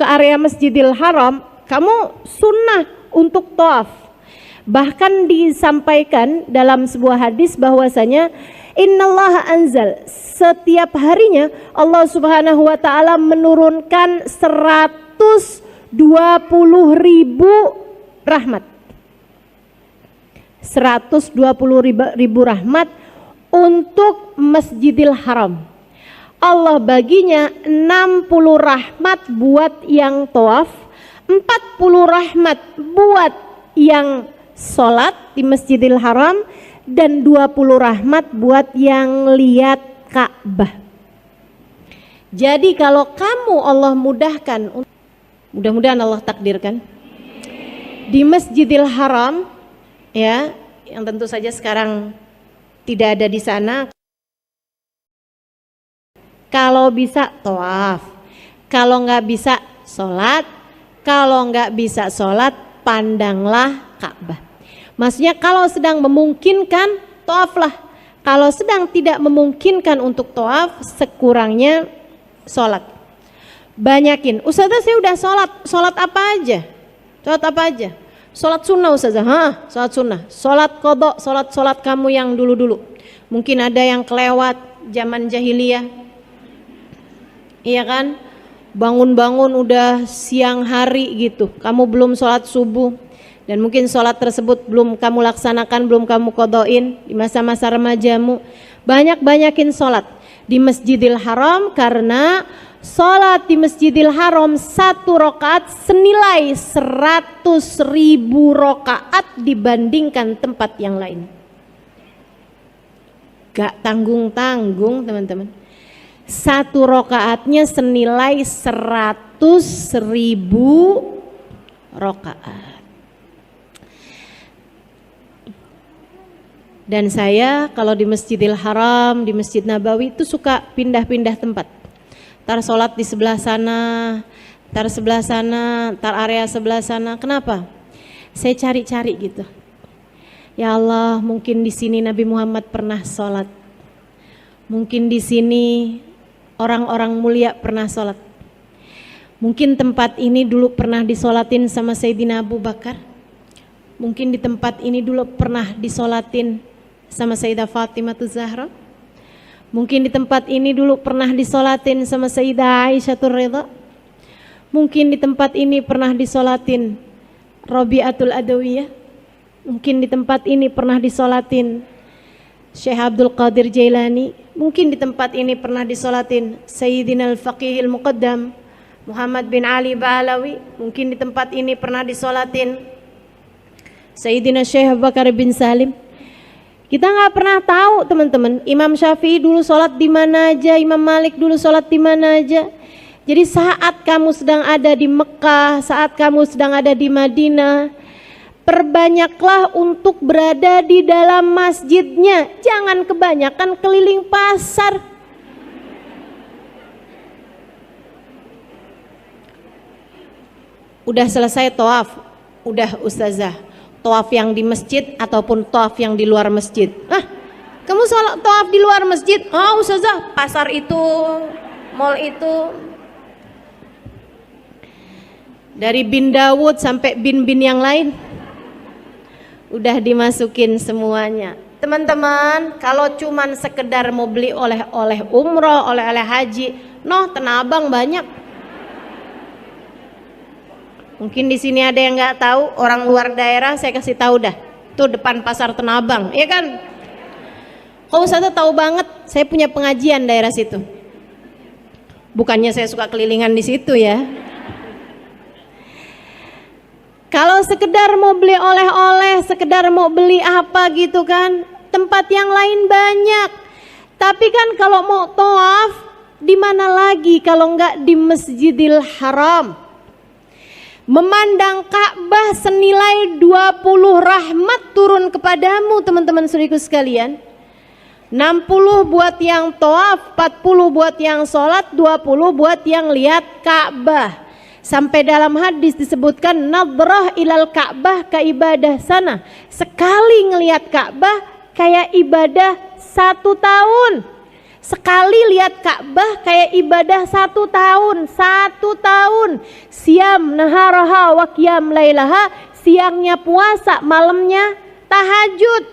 area Masjidil Haram, kamu sunnah untuk tawaf. Bahkan disampaikan dalam sebuah hadis bahwasanya innallaha anzal, setiap harinya Allah Subhanahu wa taala menurunkan 120.000 rahmat. 120.000 rahmat untuk Masjidil Haram. Allah baginya 60 rahmat buat yang tawaf, 40 rahmat buat yang sholat di Masjidil Haram, dan 20 rahmat buat yang lihat Ka'bah. Jadi kalau kamu Allah mudahkan, mudah-mudahan Allah takdirkan, di Masjidil Haram ya, yang tentu saja sekarang tidak ada di sana, kalau bisa tawaf, kalau nggak bisa sholat, kalau nggak bisa sholat pandanglah Ka'bah. Maksudnya kalau sedang memungkinkan tawaflah, kalau sedang tidak memungkinkan untuk tawaf, sekurangnya sholat. Banyakin, Ustazah saya udah sholat apa aja? Sholat apa aja? Sholat sunnah Ustazah, sholat sunnah. Sholat qadha, sholat kamu yang dulu-dulu. Mungkin ada yang kelewat zaman jahiliyah, iya kan? Bangun-bangun udah siang hari gitu, kamu belum sholat subuh, dan mungkin sholat tersebut belum kamu laksanakan, belum kamu qadhain di masa-masa remajamu. Banyakin sholat di Masjidil Haram, karena sholat di Masjidil Haram 1 rakaat senilai 100.000 rakaat dibandingkan tempat yang lain. Gak tanggung-tanggung, teman-teman. 1 rakaatnya senilai 100.000 rakaat. Dan saya kalau di Masjidil Haram, di Masjid Nabawi itu suka pindah-pindah tempat. Tar sholat di sebelah sana, tar sebelah sana, tar area sebelah sana. Kenapa? Saya cari-cari gitu. Ya Allah, mungkin di sini Nabi Muhammad pernah sholat. Mungkin di sini orang-orang mulia pernah sholat. Mungkin tempat ini dulu pernah disolatin sama Sayyidina Abu Bakar. Mungkin di tempat ini dulu pernah disolatin sama Sayyidah Fatimah Zahra. Mungkin di tempat ini dulu pernah disolatin sama Sayyidah Aisyah Ridha. Mungkin di tempat ini pernah disolatin Rabi'atul Adawiyah. Mungkin di tempat ini pernah disolatin Syekh Abdul Qadir Jailani. Mungkin di tempat ini pernah disolatin Sayyidina Al-Faqihil Muqaddam Muhammad bin Ali Ba'alawi. Mungkin di tempat ini pernah disolatin Sayyidina Syekh Abu Bakar bin Salim. Kita nggak pernah tahu teman-teman, Imam Syafi'i dulu sholat di mana aja, Imam Malik dulu sholat di mana aja. Jadi saat kamu sedang ada di Mekah, saat kamu sedang ada di Madinah, perbanyaklah untuk berada di dalam masjidnya. Jangan kebanyakan keliling pasar. Udah selesai tawaf, udah ustazah, tawaf yang di masjid ataupun tawaf yang di luar masjid. Kamu sholat tawaf di luar masjid? Oh ustazah, pasar itu, mall itu. Dari bin Dawud sampai bin-bin yang lain udah dimasukin semuanya. Teman-teman, kalau cuman sekedar mau beli oleh-oleh umroh, oleh-oleh haji, Tenabang banyak. Mungkin di sini ada yang nggak tahu, orang luar daerah saya kasih tahu dah. Tuh depan pasar Tenabang, ya kan? Kok Ustazah tahu banget? Saya punya pengajian daerah situ. Bukannya saya suka kelilingan di situ ya. Kalau sekedar mau beli oleh-oleh, sekedar mau beli apa gitu kan, tempat yang lain banyak. Tapi kan kalau mau tawaf, di mana lagi kalau enggak di Masjidil Haram? Memandang Ka'bah senilai 20 rahmat turun kepadamu teman-teman saudaraku sekalian. 60 buat yang tawaf, 40 buat yang sholat, 20 buat yang lihat Ka'bah. Sampai dalam hadis disebutkan nadrah ilal Ka'bah ka ibadah sana. Sekali ngelihat Ka'bah kayak ibadah 1 tahun. Sekali lihat Ka'bah kayak ibadah 1 tahun. 1 tahun. Siam naharaha wa qiyam lailaha. Siangnya puasa, malamnya tahajud.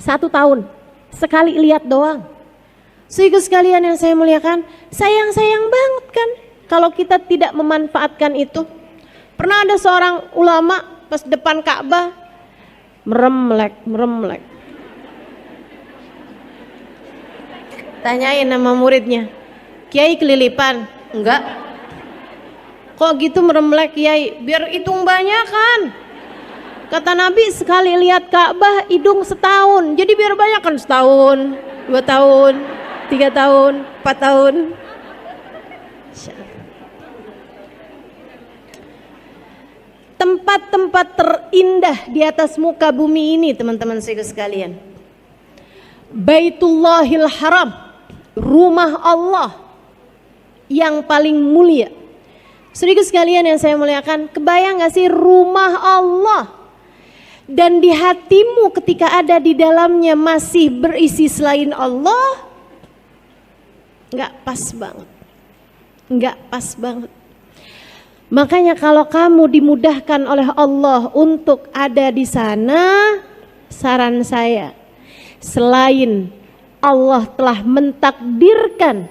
1 tahun. Sekali lihat doang. Saudaraku sekalian yang saya muliakan, sayang-sayang banget kan kalau kita tidak memanfaatkan itu. Pernah ada seorang ulama pas depan Ka'bah meremlek. Tanyain nama muridnya, Kiai kelilipan? Enggak. Kok gitu meremlek Kiai? Biar hitung banyakan. Kata Nabi sekali lihat Ka'bah hidung setahun. Jadi biar banyak kan setahun, 2 tahun, 3 tahun, 4 tahun. Tempat-tempat terindah di atas muka bumi ini teman-teman sekalian, Baitullahil Haram, rumah Allah yang paling mulia. Saudaraku sekalian yang saya muliakan, kebayang gak sih rumah Allah dan di hatimu ketika ada di dalamnya masih berisi selain Allah? Gak pas banget. Gak pas banget. Makanya kalau kamu dimudahkan oleh Allah untuk ada di sana, saran saya, selain Allah telah mentakdirkan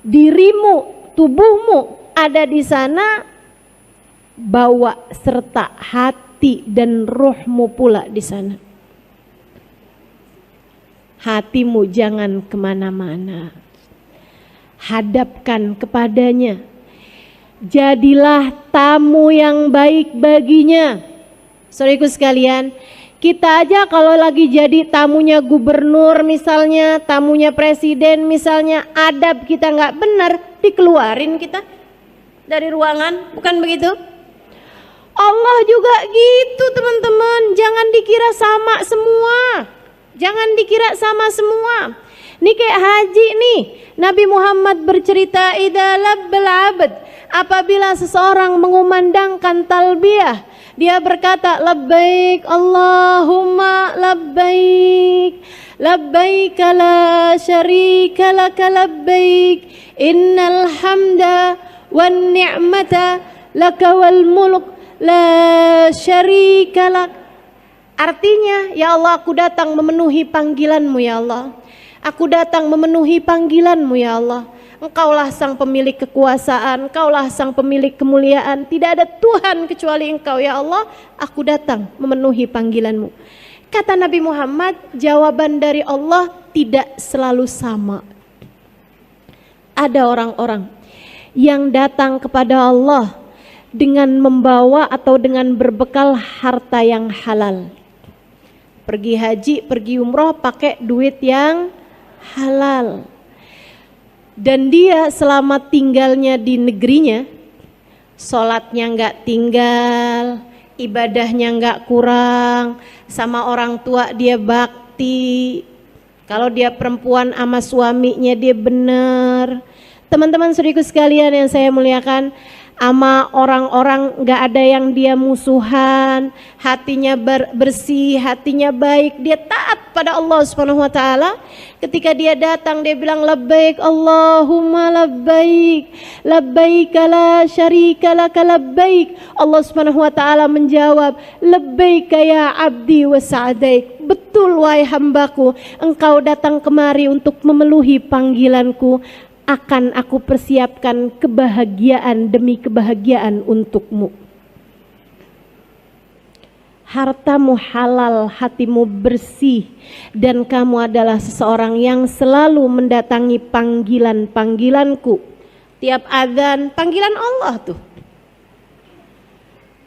dirimu, tubuhmu ada di sana, bawa serta hati dan ruhmu pula di sana. Hatimu jangan kemana-mana, hadapkan kepadanya. Jadilah tamu yang baik baginya. Saudaraku sekalian, kita aja kalau lagi jadi tamunya gubernur misalnya, tamunya presiden misalnya, adab kita nggak benar, dikeluarin kita dari ruangan, bukan begitu? Allah juga gitu teman-teman. Jangan dikira sama semua. Jangan dikira sama semua. Ini kayak haji nih. Nabi Muhammad bercerita, idza labbal abd, apabila seseorang mengumandangkan talbiyah, dia berkata labbaik Allahumma labbaik, labbaik la syarika laka labbaik, innal hamda wan ni'mata laka wal mulk la syarika lak. Artinya, ya Allah, aku datang memenuhi panggilanmu ya Allah. Aku datang memenuhi panggilanmu ya Allah. Engkaulah sang pemilik kekuasaan, Engkaulah sang pemilik kemuliaan. Tidak ada Tuhan kecuali Engkau ya Allah. Aku datang memenuhi panggilanmu. Kata Nabi Muhammad, jawaban dari Allah tidak selalu sama. Ada orang-orang yang datang kepada Allah dengan membawa atau dengan berbekal harta yang halal. Pergi haji, pergi umroh pakai duit yang halal. Dan dia selama tinggalnya di negerinya, sholatnya nggak tinggal, ibadahnya nggak kurang, sama orang tua dia bakti. Kalau dia perempuan sama suaminya dia benar. Teman-teman saudaraku sekalian yang saya muliakan, ama orang-orang nggak ada yang dia musuhan, hatinya bersih, hatinya baik, dia taat pada Allah Subhanahu wa taala. Ketika dia datang dia bilang labbaik Allahumma labbaik, labbaik la syarika laka labbaik. Allah Subhanahu wa taala menjawab, labbaik ya abdi wa sa'daik. Betul wahai hambaku, engkau datang kemari untuk memenuhi panggilanku. Akan aku persiapkan kebahagiaan demi kebahagiaan untukmu. Hartamu halal, hatimu bersih, dan kamu adalah seseorang yang selalu mendatangi panggilan-panggilanku. Tiap adzan, panggilan Allah tuh.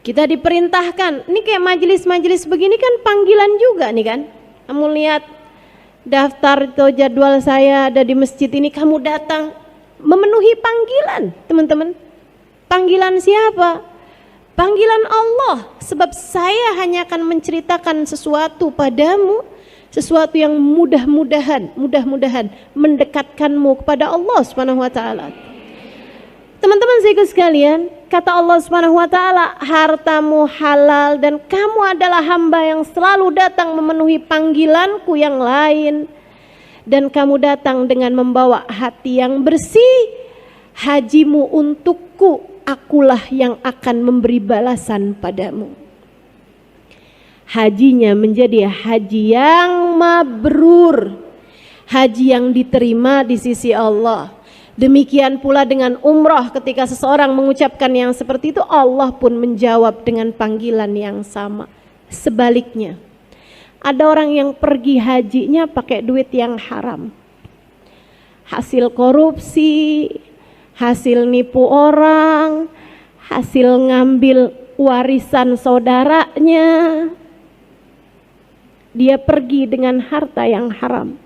Kita diperintahkan, ini kayak majelis-majelis begini kan panggilan juga nih kan. Kamu lihat daftar atau jadwal saya ada di masjid ini, kamu datang memenuhi panggilan teman-teman. Panggilan siapa? Panggilan Allah. Sebab saya hanya akan menceritakan sesuatu padamu, sesuatu yang mudah-mudahan mendekatkanmu kepada Allah Subhanahu wa taala. Teman-teman saudara sekalian, kata Allah Subhanahu wa taala, hartamu halal dan kamu adalah hamba yang selalu datang memenuhi panggilanku yang lain. Dan kamu datang dengan membawa hati yang bersih. Hajimu untukku, akulah yang akan memberi balasan padamu. Hajinya menjadi haji yang mabrur, haji yang diterima di sisi Allah. Demikian pula dengan umrah, ketika seseorang mengucapkan yang seperti itu, Allah pun menjawab dengan panggilan yang sama. Sebaliknya, ada orang yang pergi hajinya pakai duit yang haram, hasil korupsi, hasil nipu orang, hasil ngambil warisan saudaranya. Dia pergi dengan harta yang haram.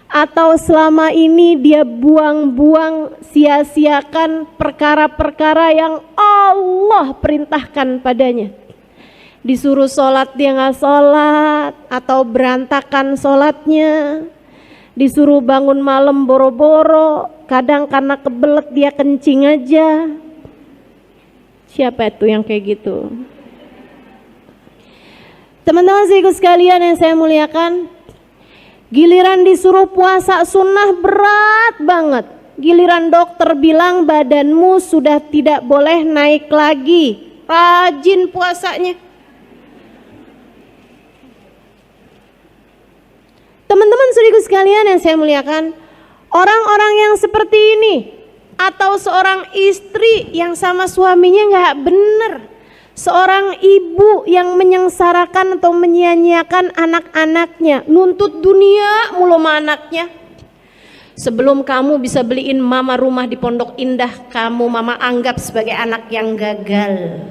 Atau selama ini dia buang-buang, sia-siakan perkara-perkara yang Allah perintahkan padanya. Disuruh sholat dia nggak sholat, atau berantakan sholatnya. Disuruh bangun malam boro-boro, kadang karena kebelet dia kencing aja. Siapa itu yang kayak gitu? Teman-teman sekalian yang saya muliakan, giliran disuruh puasa sunnah berat banget. Giliran dokter bilang badanmu sudah tidak boleh naik lagi, rajin puasanya. Teman-teman saudaraku sekalian yang saya muliakan, orang-orang yang seperti ini, atau seorang istri yang sama suaminya nggak benar, seorang ibu yang menyengsarakan atau menyia-nyiakan anak-anaknya, nuntut dunia mulu sama anaknya. Sebelum kamu bisa beliin mama rumah di Pondok Indah, kamu mama anggap sebagai anak yang gagal.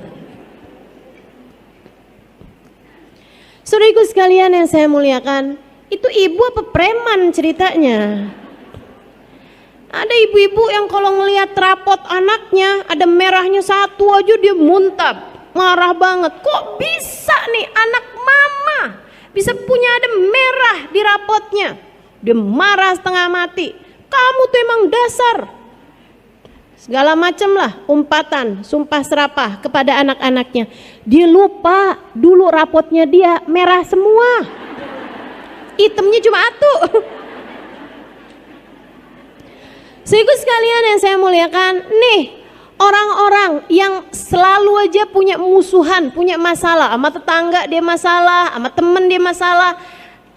Saudaraku sekalian yang saya muliakan, itu ibu apa preman ceritanya? Ada ibu-ibu yang kalau ngelihat rapot anaknya ada merahnya satu aja dia muntah marah banget. Kok bisa nih anak mama bisa punya ada merah di rapotnya? Dia marah setengah mati. Kamu tuh emang dasar. Segala macam lah umpatan, sumpah serapah kepada anak-anaknya. Dia lupa dulu rapotnya dia merah semua. Hitamnya cuma satu. Sehingga sekalian yang saya muliakan, nih orang-orang yang selalu aja punya musuhan, punya masalah, sama tetangga dia masalah, sama temen dia masalah,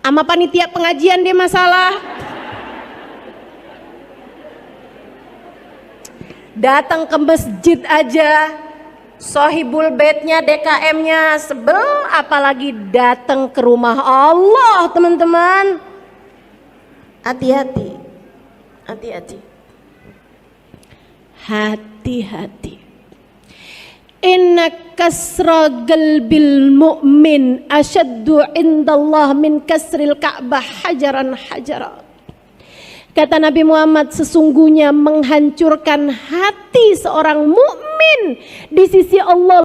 sama panitia pengajian dia masalah. Datang ke masjid aja, sohibul bednya, DKM-nya sebel, apalagi datang ke rumah Allah, teman-teman. Hati-hati, hati-hati. Hati-hati. Inna kasra qalbil mu'min asyaddu indallah min kasril ka'bah hajaran hajara. Kata Nabi Muhammad, sesungguhnya menghancurkan hati seorang mukmin di sisi Allah